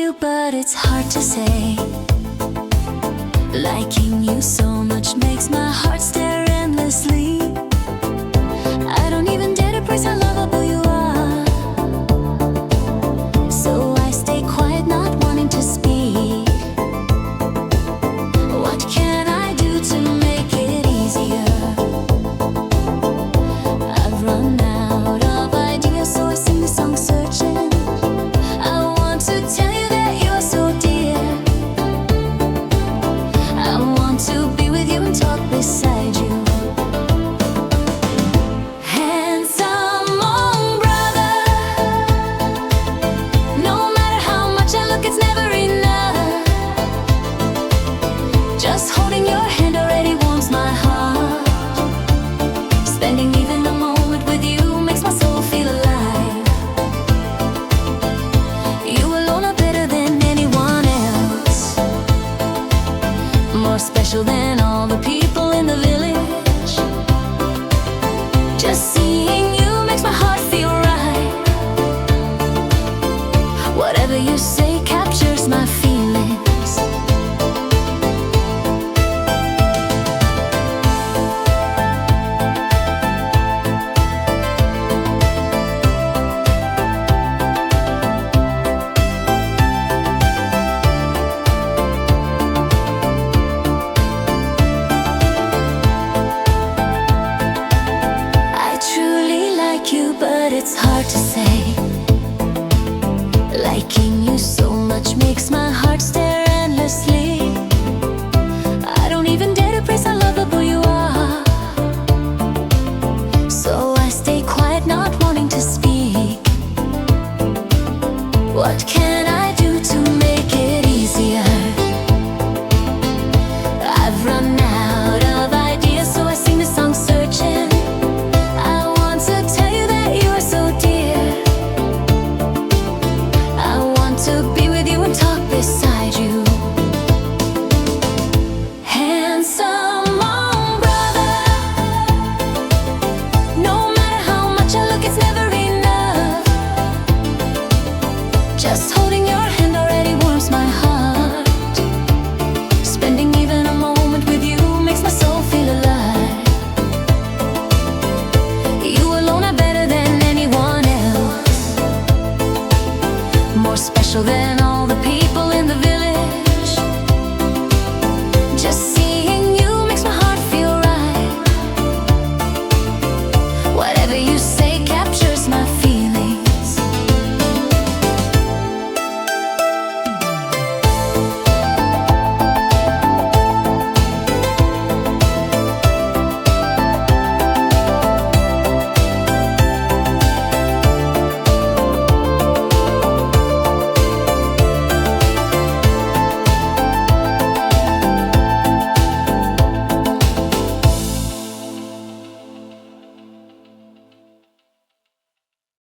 you, but it's hard to say. Liking you so much makes my heart stare endlessly. I don't even dare to praise how lovable you are. So I stay quiet, not wanting to speak. What can I do to make it easier? I've run out of ideas, so I sing this song searching. I want to tell you that you're so dear. I want to be with you and talk beside you. Handsome young brother, no matter how much I look, it's never enough. Just holding your hand already warms my heart. Spending even a moment with you makes my soul feel alive. You alone are better than anyone else, more special than all the people in the village. Just seeing you makes my heart feel right. Whatever you say captures my feelings. I truly like you, but it's hard to say. Liking you so much makes my heart stare endlessly. I don't even dare to praise how lovable you are. So I stay quiet, not wanting to speak. What